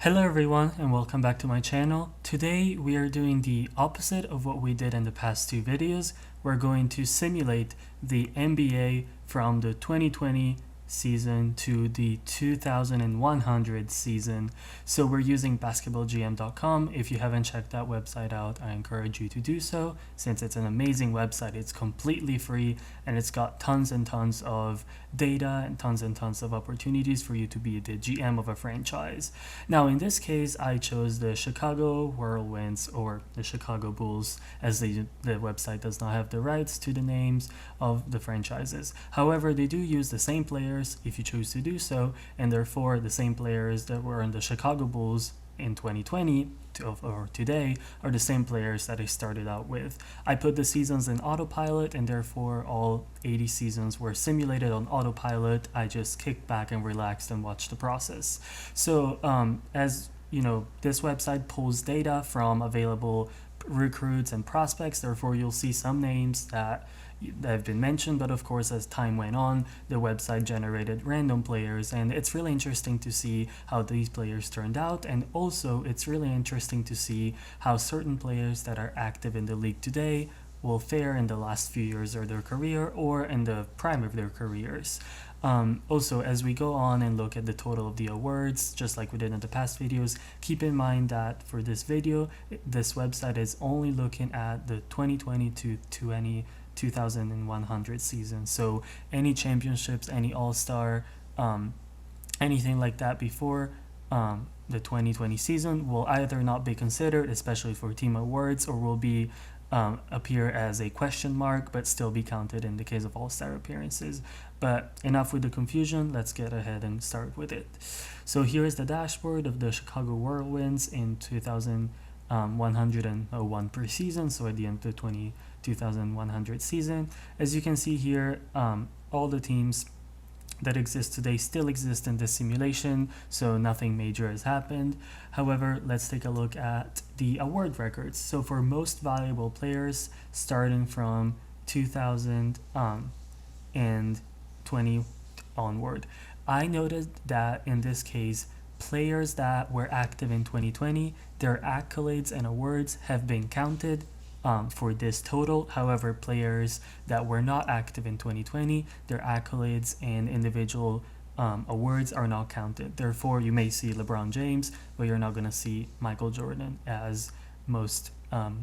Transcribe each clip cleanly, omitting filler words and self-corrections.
Hello everyone and welcome back to my channel. Today we are doing the opposite of what we did in the past two videos. We're going to simulate the NBA from the 2020 season to the 2100 season. So we're using basketballgm.com. If you haven't checked that website out, I encourage you to do so since it's an amazing website. It's completely free and it's got tons and tons of data and tons of opportunities for you to be the GM of a franchise. Now in this case, I chose the Chicago Whirlwinds, or the Chicago Bulls, as the website does not have the rights to the names of the franchises. However, they do use the same players if you choose to do so, and therefore the same players that were in the Chicago Bulls in 2020 or today are the same players that I started out with. I put the seasons in autopilot, and therefore all 80 seasons were simulated on autopilot. I just kicked back and relaxed and watched the process. So as you know, this website pulls data from available recruits and prospects. Therefore you'll see some names that have been mentioned, but of course as time went on, the website generated random players, and it's really interesting to see how these players turned out. And also it's really interesting to see how certain players that are active in the league today will fare in the last few years of their career or in the prime of their careers. Also, as we go on and look at the total of the awards, just like we did in the past videos, keep in mind that for this video, this website is only looking at the 2020 to 2100 season. So any championships, any all-star, anything like that before the 2020 season will either not be considered, especially for team awards, or will be appear as a question mark but still be counted in the case of all-star appearances. But enough with the confusion, let's get ahead and start with it. So here is the dashboard of the Chicago Whirlwinds in 2101 per season, so at the end of the 2100 season. As you can see here, all the teams that exist today still exist in this simulation, so nothing major has happened. However, let's take a look at the award records. So for most valuable players, starting from 2020 onward, I noticed that in this case, players that were active in 2020, their accolades and awards have been counted for this total. However, players that were not active in 2020, their accolades and individual awards are not counted. Therefore, you may see LeBron James, but you're not going to see Michael Jordan as most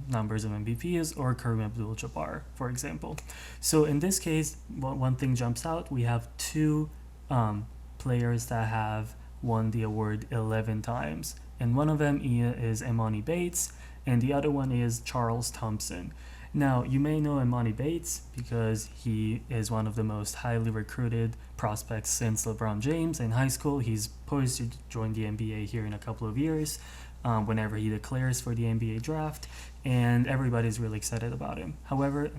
numbers of MVPs, or Kareem Abdul-Jabbar, for example. So in this case, one thing jumps out. We have two players that have won the award 11 times, and one of them is Emoni Bates, and the other one is Charles Thompson. Now, you may know Emoni Bates because he is one of the most highly recruited prospects since LeBron James in high school. He's poised to join the NBA here in a couple of years whenever he declares for the NBA draft, and everybody's really excited about him. However,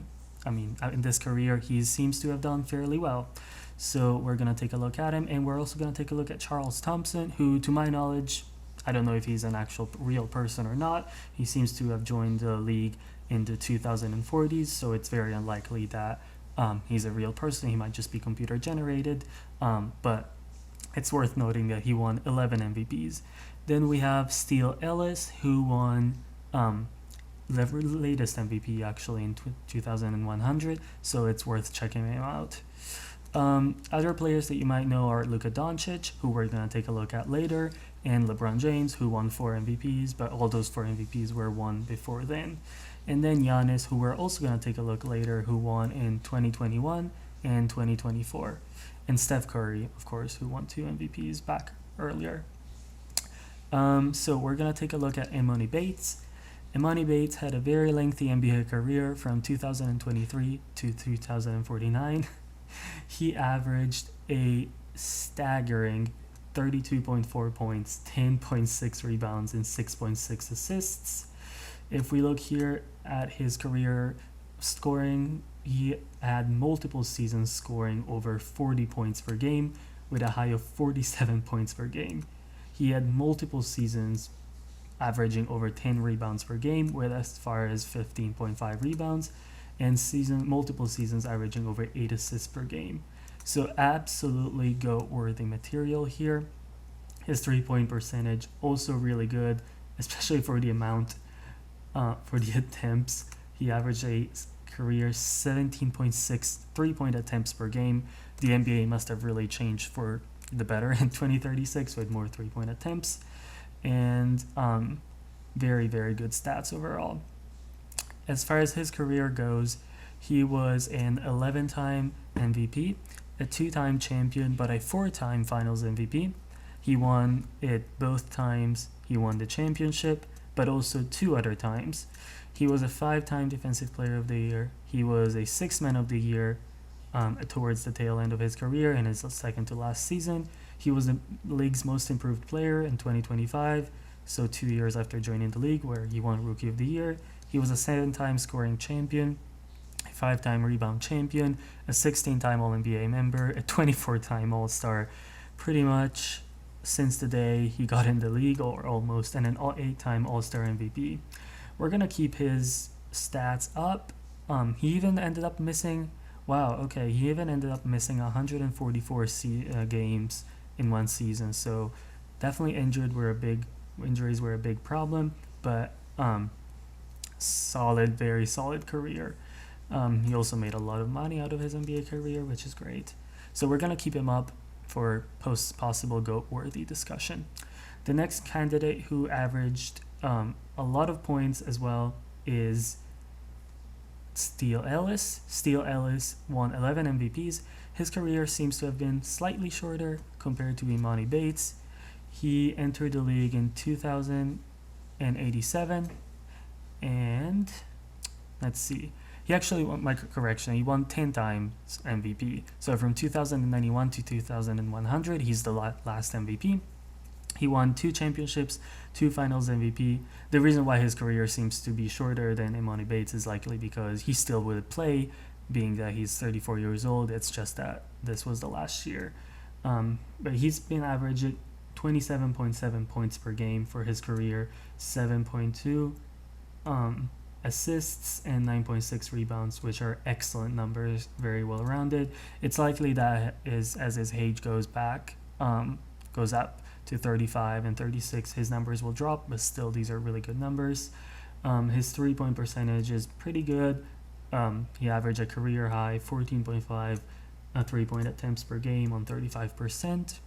in this career, he seems to have done fairly well. So we're going to take a look at him, and we're also going to take a look at Charles Thompson, who, to my knowledge, I don't know if he's an actual real person or not. He seems to have joined the league in the 2040s, so it's very unlikely that he's a real person. He might just be computer generated, but it's worth noting that he won 11 MVPs. Then we have Steele Ellis, who won the latest MVP actually in 2100, so it's worth checking him out. Other players that you might know are Luka Doncic, who we're going to take a look at later, and LeBron James, who won 4 MVPs, but all those 4 MVPs were won before then. And then Giannis, who we're also going to take a look later, who won in 2021 and 2024. And Steph Curry, of course, who won 2 MVPs back earlier. So we're going to take a look at Emoni Bates. Emoni Bates had a very lengthy NBA career from 2023 to 2049. He averaged a staggering 32.4 points, 10.6 rebounds, and 6.6 assists. If we look here at his career scoring, he had multiple seasons scoring over 40 points per game with a high of 47 points per game. He had multiple seasons averaging over 10 rebounds per game with as far as 15.5 rebounds, and multiple seasons averaging over 8 assists per game. So absolutely GOAT-worthy material here. His 3-point percentage also really good, especially for the amount, for the attempts. He averaged a career 17.6 3-point attempts per game. The NBA must have really changed for the better in 2036 with more 3-point attempts, and very, very good stats overall. As far as his career goes, he was an 11-time MVP, a 2-time champion, but a 4-time Finals MVP. He won it both times. He won the championship, but also 2 other times. He was a 5-time Defensive Player of the Year. He was a 6th Man of the Year towards the tail end of his career in his second to last season. He was the league's most improved player in 2025, so 2 years after joining the league, where he won Rookie of the Year. He was a 7-time scoring champion, a 5-time rebound champion, a 16-time All-NBA member, a 24-time All-Star, pretty much since the day he got in the league, or almost, and an 8-time All-Star MVP. We're going to keep his stats up. He even ended up missing, he even ended up missing 144 games in one season, so definitely injuries were a big problem, but very solid career. He also made a lot of money out of his NBA career, which is great. So we're going to keep him up for possible GOAT-worthy discussion. The next candidate who averaged a lot of points as well is Steele Ellis. Steele Ellis won 11 MVPs. His career seems to have been slightly shorter compared to Imani Bates. He entered the league in 2087, and let's see. He actually he won 10 times MVP. So from 2091 to 2100, he's the last MVP. He won 2 championships, 2 Finals MVP. The reason why his career seems to be shorter than Imani Bates is likely because he still would play, being that he's 34 years old. It's just that this was the last year. But he's been averaging 27.7 points per game for his career, 7.2 assists, and 9.6 rebounds, which are excellent numbers, very well rounded. It's likely that as his age goes up to 35 and 36, his numbers will drop, but still these are really good numbers. His 3-point percentage is pretty good. He averaged a career high 14.5 3-point attempts per game on 35%.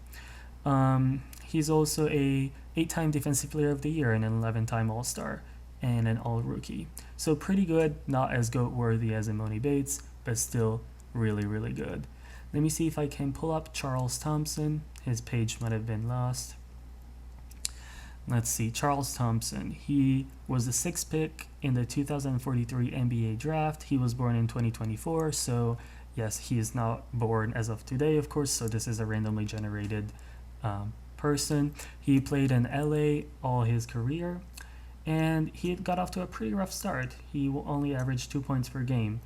He's also a 8-time Defensive Player of the Year and an 11-time All-Star and an All-Rookie. So pretty good, not as GOAT-worthy as Imani Bates, but still really, really good. Let me see if I can pull up Charles Thompson. His page might have been lost. Let's see, Charles Thompson. He was the 6th pick in the 2043 NBA draft. He was born in 2024, so yes, he is not born as of today, of course, so this is a randomly generated person. He played in LA all his career, and he got off to a pretty rough start. He only averaged 2 points per game.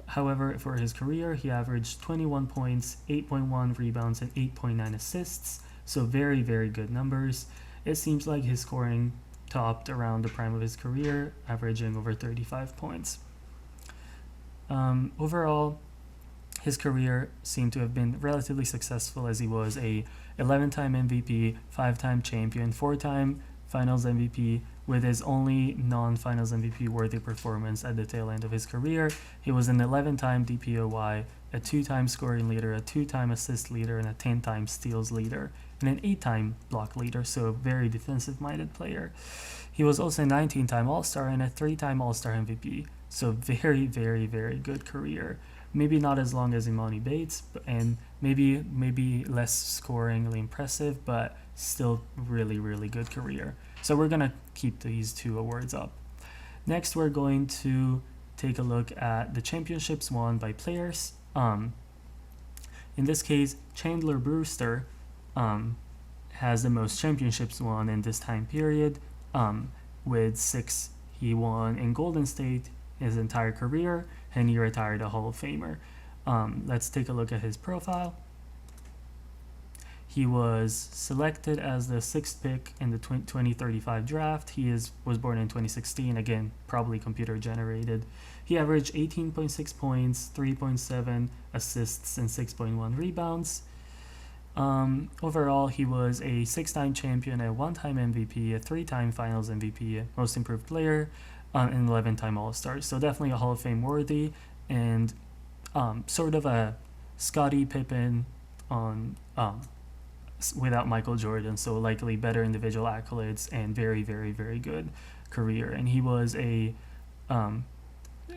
However, for his career, he averaged 21 points, 8.1 rebounds, and 8.9 assists, so very, very good numbers. It seems like his scoring topped around the prime of his career, averaging over 35 points. Overall, his career seemed to have been relatively successful, as he was a 11-time MVP, 5-time champion, 4-time Finals MVP, with his only non-Finals MVP worthy performance at the tail end of his career. He was an 11-time DPOY, a 2-time scoring leader, a 2-time assist leader, and a 10-time steals leader, and an 8-time block leader, so a very defensive-minded player. He was also a 19-time All-Star and a 3-time All-Star MVP, so very, very, very good career. Maybe not as long as Imani Bates, and maybe less scoringly impressive, but still really, really good career. So we're going to keep these 2 awards up. Next, we're going to take a look at the championships won by players. In this case, Chandler Brewster has the most championships won in this time period, with 6. He won in Golden State his entire career, and he retired a Hall of Famer. Let's take a look at his profile. He was selected as the 6th pick in the 2035 draft. He was born in 2016, again, probably computer generated. He averaged 18.6 points, 3.7 assists, and 6.1 rebounds. Overall, he was a 6-time champion, a 1-time MVP, a 3-time Finals MVP, Most Improved Player, and 11-time All-Star. So definitely a Hall of Fame worthy, and sort of a Scottie Pippen on without Michael Jordan. So likely better individual accolades and very, very, very good career. And he was a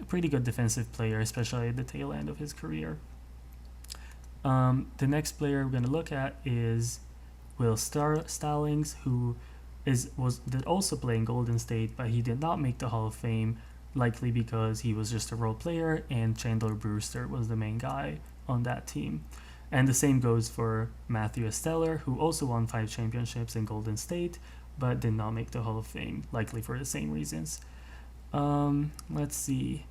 pretty good defensive player, especially at the tail end of his career. The next player we're going to look at is Will Stallings, who did also play in Golden State, but he did not make the Hall of Fame, likely because he was just a role player and Chandler Brewster was the main guy on that team. And the same goes for Matthew Esteller, who also won 5 championships in Golden State, but did not make the Hall of Fame, likely for the same reasons. Let's see.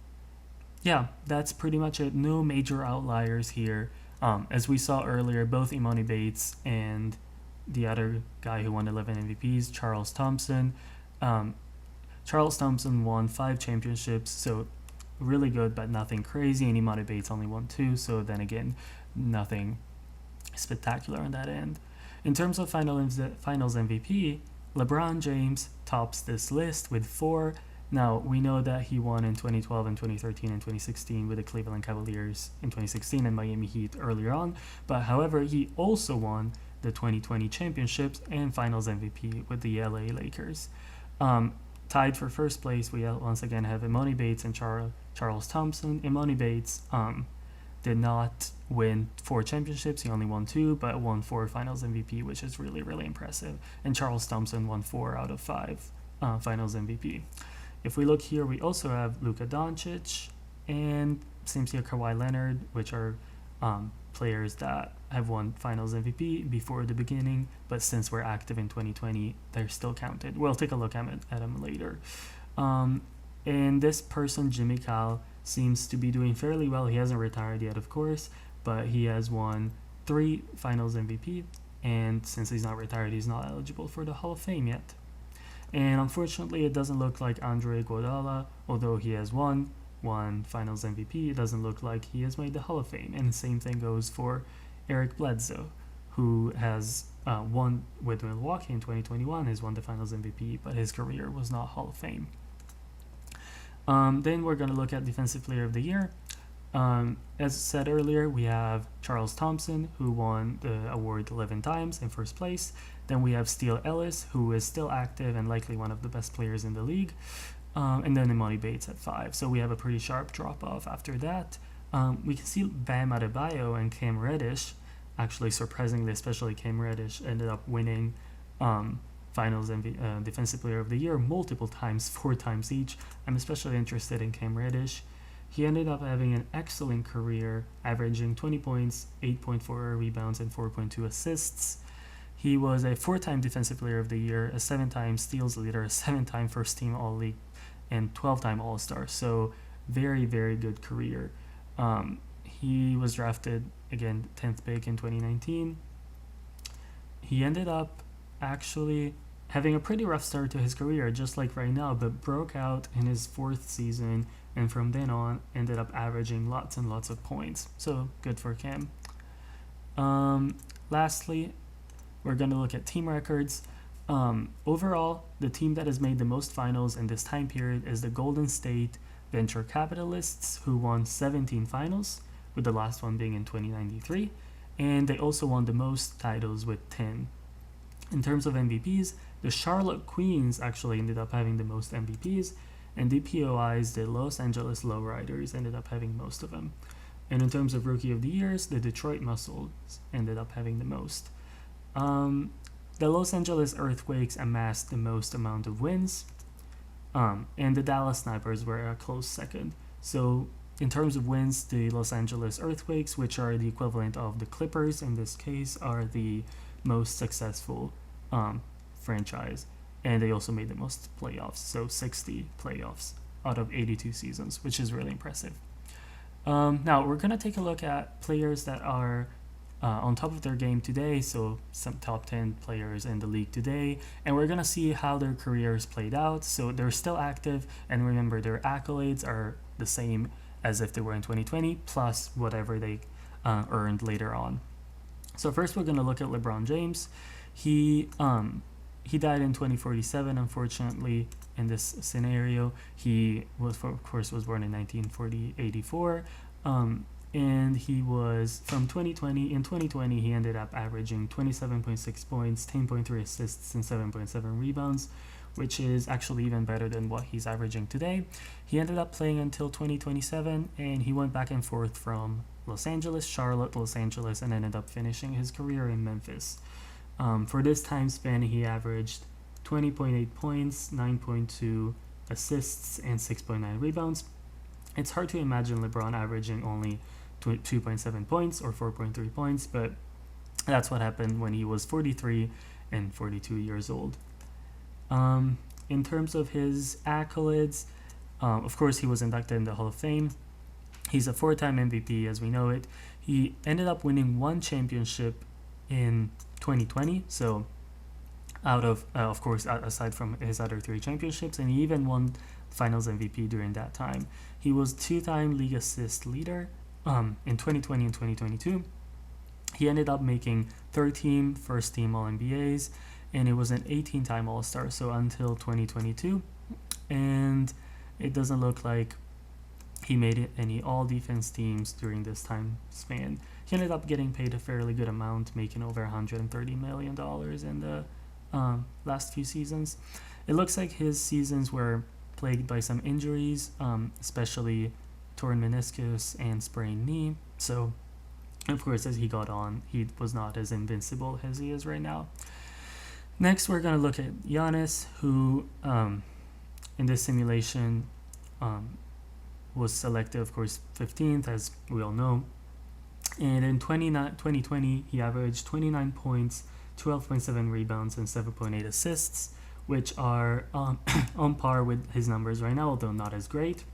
Yeah, that's pretty much it. No major outliers here. As we saw earlier, both Imani Bates and the other guy who won 11 MVPs, Charles Thompson. Charles Thompson won 5 championships, so really good, but nothing crazy. And Imani Bates only won 2, so then again, nothing spectacular on that end. In terms of finals MVP, LeBron James tops this list with 4. Now, we know that he won in 2012 and 2013 and 2016 with the Cleveland Cavaliers in 2016 and Miami Heat earlier on, but however, he also won the 2020 championships and finals MVP with the LA Lakers. Tied for first place, we once again have Imani Bates and Charles Thompson. Imani Bates did not win 4 championships. He only won 2, but won 4 finals MVP, which is really, really impressive. And Charles Thompson won 4 out of 5 finals MVP. If we look here, we also have Luka Doncic and seems here Kawhi Leonard, which are players that have won finals MVP before the beginning, but since we're active in 2020, they're still counted. We'll take a look at them later. And this person, Jimmy Cal, seems to be doing fairly well. He hasn't retired yet, of course, but he has won 3 finals MVP, and since he's not retired, he's not eligible for the Hall of Fame yet. And unfortunately, it doesn't look like Andre Iguodala, although he has won finals MVP, it doesn't look like he has made the Hall of Fame. And the same thing goes for Eric Bledsoe, who has won with Milwaukee in 2021, has won the finals MVP, but his career was not Hall of Fame. Then we're going to look at Defensive Player of the Year. As said earlier, we have Charles Thompson, who won the award 11 times in first place. Then we have Steele Ellis, who is still active and likely one of the best players in the league. And then Imani Bates at 5. So we have a pretty sharp drop-off after that. We can see Bam Adebayo and Cam Reddish, actually surprisingly, especially Cam Reddish, ended up winning Finals Defensive Player of the Year multiple times, 4 times each. I'm especially interested in Cam Reddish. He ended up having an excellent career, averaging 20 points, 8.4 rebounds, and 4.2 assists. He was a 4-time Defensive Player of the Year, a 7-time steals leader, a 7-time first-team All-League, and 12-time All-Star. So very, very good career. He was drafted, again, 10th pick in 2019. He ended up actually having a pretty rough start to his career, just like right now, but broke out in his 4th season, and from then on ended up averaging lots and lots of points. So good for Cam. Lastly, we're going to look at team records. Overall, the team that has made the most finals in this time period is the Golden State Venture Capitalists, who won 17 finals, with the last one being in 2093, and they also won the most titles with 10. In terms of MVPs, the Charlotte Queens actually ended up having the most MVPs, and the POIs, the Los Angeles Lowriders, ended up having most of them. And in terms of Rookie of the Years, the Detroit Muscles ended up having the most. The Los Angeles Earthquakes amassed the most amount of wins, and the Dallas Snipers were a close second. So in terms of wins, the Los Angeles Earthquakes, which are the equivalent of the Clippers in this case, are the most successful franchise, and they also made the most playoffs, so 60 playoffs out of 82 seasons, which is really impressive. Now we're going to take a look at players that are on top of their game today, so some top 10 players in the league today, and we're going to see how their careers played out. So they're still active, and remember, their accolades are the same as if they were in 2020, plus whatever they earned later on. So first we're going to look at LeBron James. He he died in 2047, unfortunately. In this scenario, he was, of course, was born in 1984. And he was from 2020. In 2020, he ended up averaging 27.6 points, 10.3 assists, and 7.7 rebounds, which is actually even better than what he's averaging today. He ended up playing until 2027, and he went back and forth from Los Angeles, Charlotte, Los Angeles, and ended up finishing his career in Memphis. For this time span, he averaged 20.8 points, 9.2 assists, and 6.9 rebounds. It's hard to imagine LeBron averaging only 2.7 points or 4.3 points, but that's what happened when he was 43 and 42 years old. In terms of his accolades, of course, he was inducted in the Hall of Fame. He's a 4-time MVP, as we know it. He ended up winning one championship in 2020, so out of course, aside from his other 3 championships, and he even won Finals MVP during that time. He was 2-time league assist leader in 2020 and 2022. He ended up making 13 first-team All-NBAs, and it was an 18-time All-Star, so until 2022. And it doesn't look like he made it any all-defense teams during this time span. He ended up getting paid a fairly good amount, making over $130 million in the last few seasons. It looks like his seasons were plagued by some injuries, especially torn meniscus and sprained knee. So, of course, as he got on, he was not as invincible as he is right now. Next, we're going to look at Giannis, who in this simulation was selected, of course, 15th, as we all know. And in 2020, he averaged 29 points, 12.7 rebounds, and 7.8 assists, which are on par with his numbers right now, although not as great.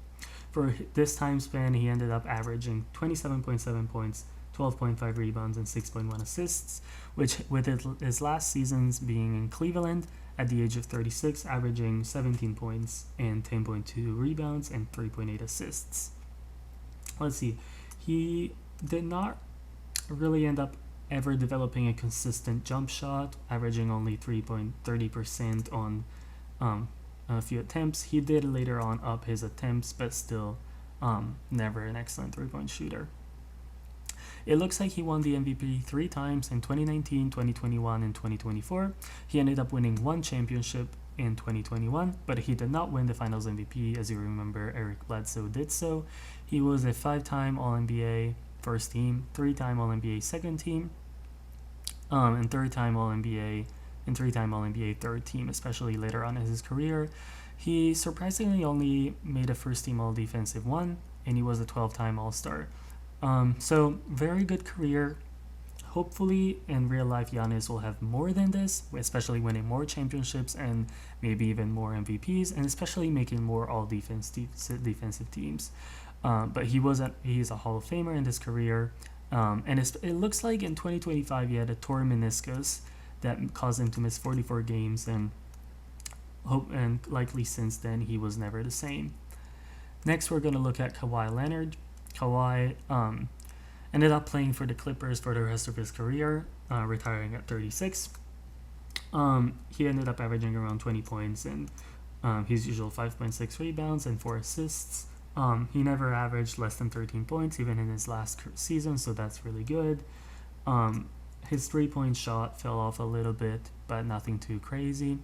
For this time span, he ended up averaging 27.7 points, 12.5 rebounds, and 6.1 assists, which with his last seasons being in Cleveland at the age of 36, averaging 17 points and 10.2 rebounds and 3.8 assists. Let's see. He did not really end up ever developing a consistent jump shot, averaging only 3.30% on a few attempts. He did later on up his attempts, but still never an excellent three-point shooter. It looks like he won the MVP 3 times in 2019, 2021, and 2024. He ended up winning 1 championship in 2021, but he did not win the Finals MVP. As you remember, Eric Bledsoe did so. He was a 5-time All-NBA first team, 3-time All-NBA second team, and 3-time All-NBA and 3-time All-NBA third team, especially later on in his career. He surprisingly only made a first-team All-Defensive 1, and he was a 12-time All-Star. So very good career. Hopefully in real life Giannis will have more than this, especially winning more championships and maybe even more MVPs, and especially making more all defensive teams. But he's a Hall of Famer in his career, and it looks like in 2025 he had a torn meniscus that caused him to miss 44 games, and likely since then he was never the same. Next, we're going to look at Kawhi Leonard. Kawhi ended up playing for the Clippers for the rest of his career, retiring at 36. He ended up averaging around 20 points and his usual 5.6 rebounds and 4 assists. He never averaged less than 13 points, even in his last season, so that's really good. His 3-point shot fell off a little bit, but nothing too crazy.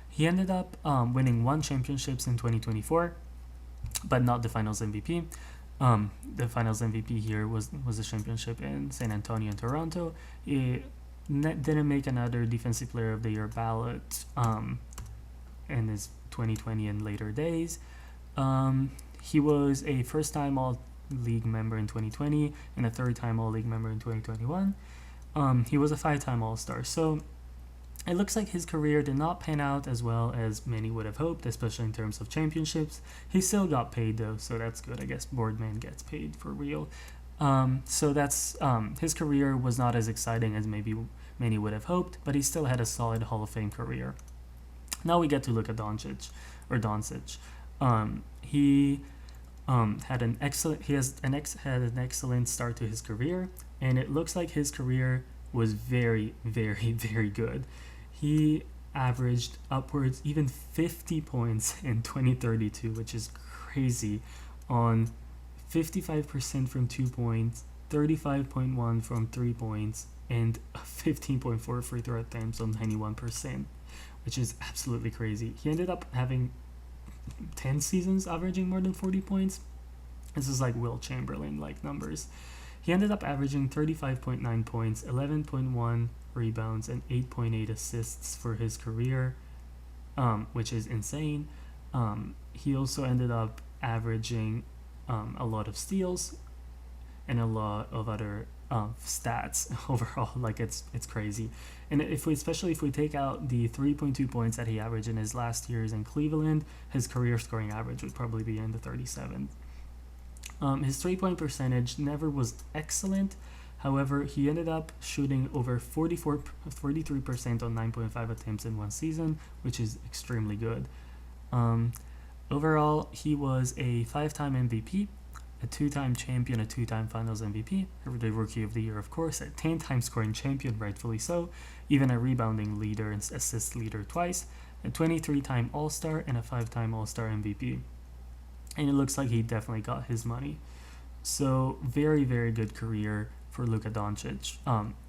He ended up winning 1 championships in 2024, but not the Finals MVP. The Finals MVP here was a championship in San Antonio and Toronto. He didn't make another Defensive Player of the Year ballot in his 2020 and later days. He was a first-time All-League member in 2020 and a third-time All-League member in 2021. He was a 5-time All-Star. So it looks like his career did not pan out as well as many would have hoped, especially in terms of championships. He still got paid though, so that's good. I guess Boardman gets paid for real. So that's his career was not as exciting as maybe many would have hoped, but he still had a solid Hall of Fame career. Now we get to Luka Doncic. He had an excellent start to his career, and it looks like his career was very, very, very good. He averaged upwards even 50 points in 2032, which is crazy, on 55% from 2 points, 35.1 from 3 points, and 15.4 free throw attempts on 91%, which is absolutely crazy. He ended up having 10 seasons averaging more than 40 points. This is like Will Chamberlain like numbers. He ended up averaging 35.9 points, 11.1 rebounds, and 8.8 assists for his career, which is insane. He also ended up averaging a lot of steals and a lot of other stats overall. Like it's crazy. And especially if we take out the 3.2 points that he averaged in his last years in Cleveland, his career scoring average would probably be in the 37th. His 3-point percentage never was excellent. However, he ended up shooting over 43% on 9.5 attempts in one season, which is extremely good. Overall, he was a 5-time MVP, a 2-time champion, a 2-time Finals MVP, the Rookie of the Year, of course, a 10-time scoring champion, rightfully so, even a rebounding leader and assist leader twice, a 23-time All-Star, and a 5-time All-Star MVP. And it looks like he definitely got his money. So, very, very good career for Luka Doncic.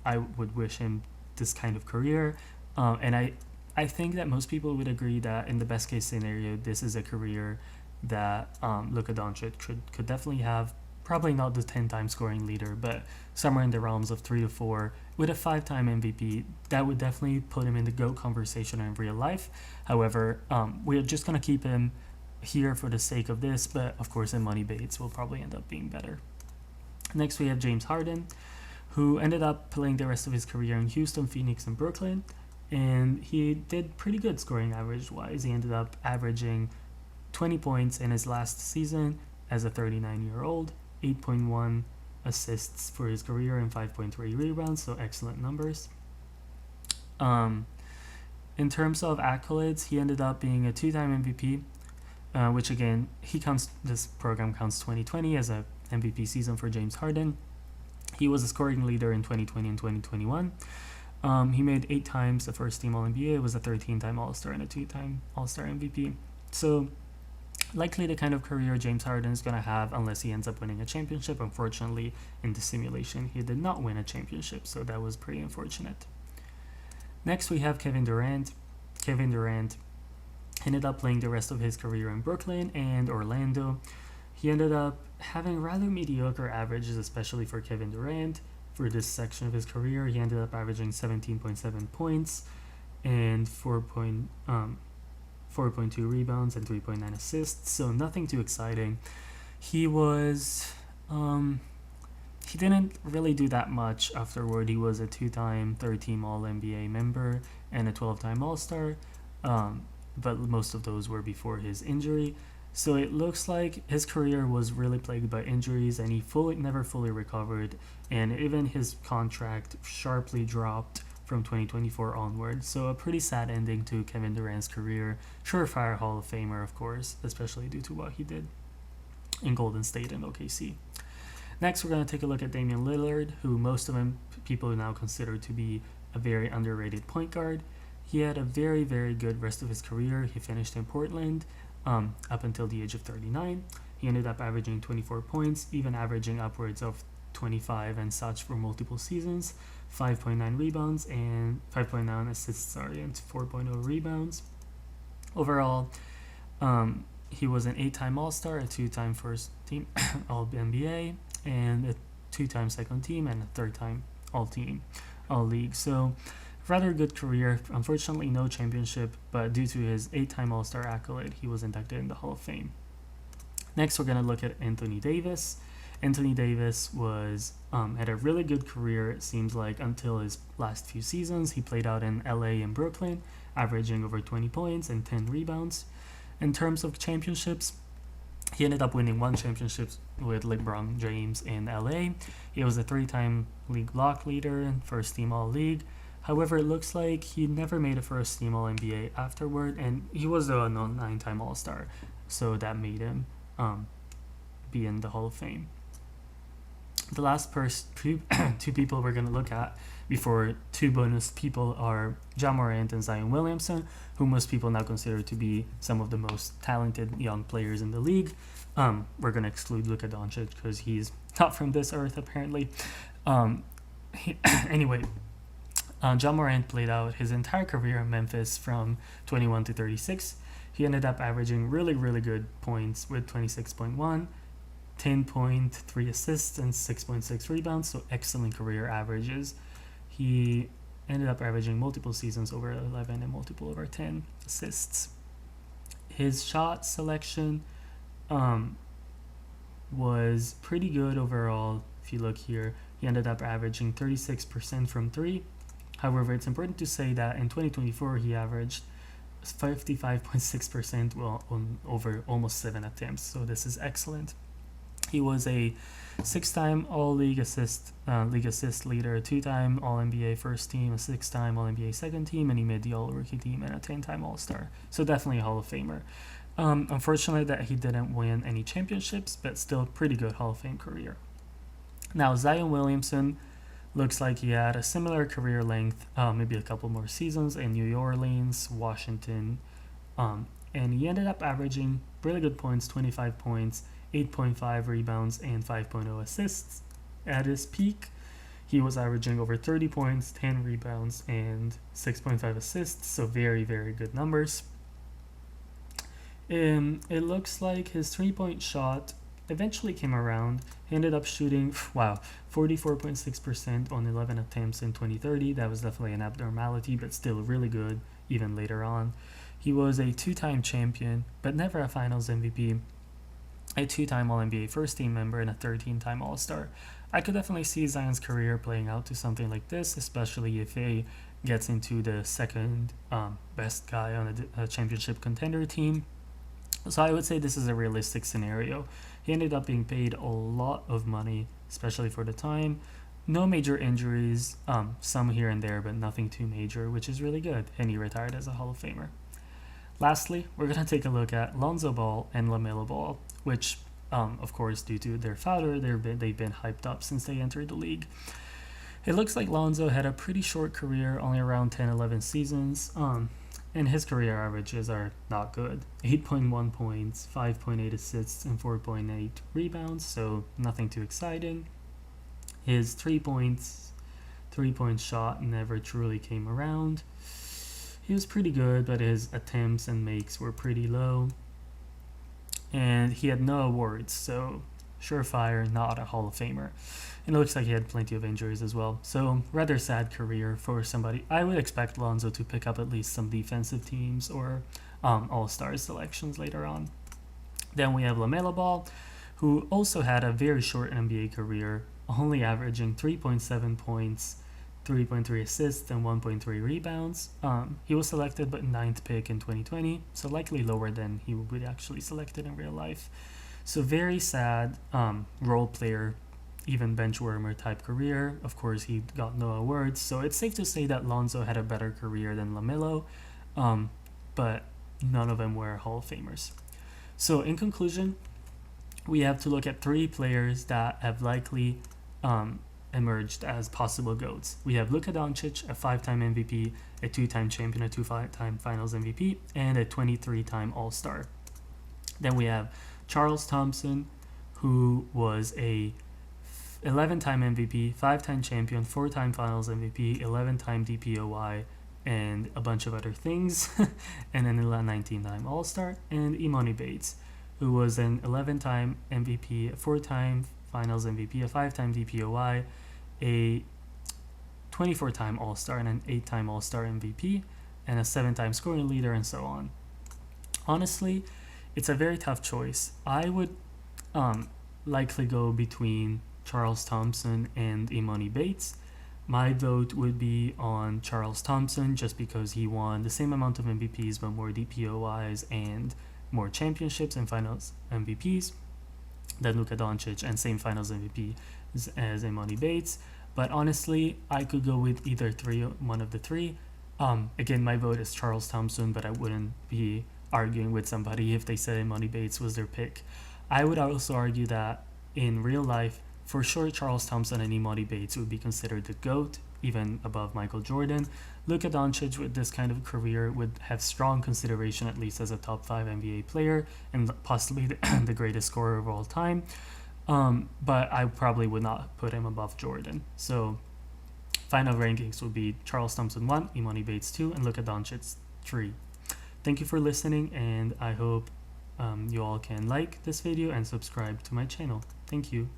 I would wish him this kind of career. And I think that most people would agree that in the best case scenario, this is a career that Luka Doncic could definitely have. Probably not the 10-time scoring leader, but somewhere in the realms of 3 to 4. With a 5-time MVP, that would definitely put him in the GOAT conversation in real life. However, we're just going to keep him here for the sake of this, but of course in money baits will probably end up being better. Next we have James Harden, who ended up playing the rest of his career in Houston, Phoenix, and Brooklyn, and he did pretty good scoring average wise. He ended up averaging 20 points in his last season as a 39-year-old, 8.1 assists for his career, and 5.3 rebounds, so excellent numbers. In terms of accolades, he ended up being a 2-time MVP, which again, this program counts 2020 as a MVP season for James Harden. He was a scoring leader in 2020 and 2021. He made 8 times the first team All-NBA, was a 13-time All-Star and a 2-time All-Star MVP. So likely the kind of career James Harden is going to have unless he ends up winning a championship. Unfortunately, in the simulation, he did not win a championship, so that was pretty unfortunate. Next, we have Kevin Durant. Kevin Durant ended up playing the rest of his career in Brooklyn and Orlando. He ended up having rather mediocre averages, especially for Kevin Durant. For this section of his career, he ended up averaging 17.7 points and 4.2 rebounds and 3.9 assists, so nothing too exciting. He didn't really do that much afterward. He was a 2-time third-team All-NBA member and a 12-time All-Star, but most of those were before his injury. So it looks like his career was really plagued by injuries, and he never fully recovered, and even his contract sharply dropped from 2024 onward. So a pretty sad ending to Kevin Durant's career. Surefire Hall of Famer, of course, especially due to what he did in Golden State and OKC. Next, we're going to take a look at Damian Lillard, who most of them people now consider to be a very underrated point guard. He had a very, very good rest of his career. He finished in Portland up until the age of 39. He ended up averaging 24 points, even averaging upwards of 25 and such for multiple seasons, 5.9 rebounds and 5.9 assists, and 4.0 rebounds. Overall, he was an 8-time All-Star, a 2-time first team All-NBA, and a 2-time second team, and a 3rd-time All-Team, All-League. So rather good career. Unfortunately, no championship, but due to his 8-time All-Star accolade, he was inducted in the Hall of Fame. Next, we're going to look at Anthony Davis. Anthony Davis had a really good career, it seems like, until his last few seasons. He played out in LA and Brooklyn, averaging over 20 points and 10 rebounds. In terms of championships, he ended up winning 1 championship with LeBron James in LA. He was a 3-time league block leader and first-team All-League. However, it looks like he never made a first-team All-NBA afterward, and he was a 9-time All-Star, so that made him be in the Hall of Fame. The last two people we're going to look at before two bonus people are Ja Morant and Zion Williamson, who most people now consider to be some of the most talented young players in the league. We're going to exclude Luka Doncic because he's not from this earth, apparently. Anyway, Ja Morant played out his entire career in Memphis from 21 to 36. He ended up averaging really, really good points with 26.1, 10.3 assists, and 6.6 rebounds, so excellent career averages. He ended up averaging multiple seasons over 11 and multiple over 10 assists. His shot selection was pretty good overall. If you look here, he ended up averaging 36% from 3. However, it's important to say that in 2024, he averaged 55.6% on over almost 7 attempts, so this is excellent. He was a 6-time All-League assist leader, a 2-time All-NBA first team, a 6-time All-NBA second team, and he made the All-Rookie team and a 10-time All-Star. So definitely a Hall of Famer. Unfortunately that he didn't win any championships, but still pretty good Hall of Fame career. Now Zion Williamson looks like he had a similar career length, maybe a couple more seasons in New Orleans, Washington, and he ended up averaging really good points, 25 points, 8.5 rebounds, and 5.0 assists. At his peak, he was averaging over 30 points, 10 rebounds, and 6.5 assists, so very, very good numbers. It looks like his three-point shot eventually came around. He ended up shooting, 44.6% on 11 attempts in 2030. That was definitely an abnormality, but still really good even later on. He was a 2-time champion, but never a Finals MVP, a 2-time All-NBA first-team member, and a 13-time All-Star. I could definitely see Zion's career playing out to something like this, especially if he gets into the second best guy on a championship contender team. So I would say this is a realistic scenario. He ended up being paid a lot of money, especially for the time. No major injuries, some here and there, but nothing too major, which is really good. And he retired as a Hall of Famer. Lastly, we're going to take a look at Lonzo Ball and LaMelo Ball, which, of course, due to their founder, they've been hyped up since they entered the league. It looks like Lonzo had a pretty short career, only around 10-11 seasons, and his career averages are not good. 8.1 points, 5.8 assists, and 4.8 rebounds, so nothing too exciting. His 3-point shot never truly came around. He was pretty good, but his attempts and makes were pretty low. And he had no awards, so surefire, not a Hall of Famer. And it looks like he had plenty of injuries as well. So rather sad career for somebody. I would expect Lonzo to pick up at least some defensive teams or All-Star selections later on. Then we have LaMelo Ball, who also had a very short NBA career, only averaging 3.7 points, 3.3 assists, and 1.3 rebounds. He was selected but 9th pick in 2020, so likely lower than he would be actually selected in real life. So very sad role player, even bench warmer type career. Of course, he got no awards, so it's safe to say that Lonzo had a better career than LaMelo, but none of them were Hall of Famers. So in conclusion, we have to look at 3 players that have likely emerged as possible GOATs. We have Luka Doncic, a 5-time MVP, a 2-time champion, a 2-time Finals MVP, and a 23-time All-Star. Then we have Charles Thompson, who was a 11-time MVP, 5-time champion, 4-time Finals MVP, 11-time DPOY, and a bunch of other things, and then a 19-time All-Star. And Imani Bates, who was an 11-time MVP, a 4-time Finals MVP, a 5-time DPOY, a 24-time All-Star, and an 8-time All-Star MVP, and a 7-time scoring leader, and so on. Honestly, it's a very tough choice. I would likely go between Charles Thompson and Imani Bates. My vote would be on Charles Thompson just because he won the same amount of MVPs but more DPOYs and more championships and Finals MVPs than Luka Doncic, and same Finals MVP as Imani Bates. But honestly, I could go with either one of the three. Again, my vote is Charles Thompson, but I wouldn't be arguing with somebody if they said Imani Bates was their pick. I would also argue that in real life, For sure, Charles Thompson and Imani Bates would be considered the GOAT, even above Michael Jordan. Luka Doncic, with this kind of career, would have strong consideration at least as a top 5 NBA player and possibly the greatest scorer of all time. But I probably would not put him above Jordan. So final rankings would be Charles Thompson 1, Imani Bates 2, and Luka Doncic 3. Thank you for listening, and I hope you all can like this video and subscribe to my channel. Thank you.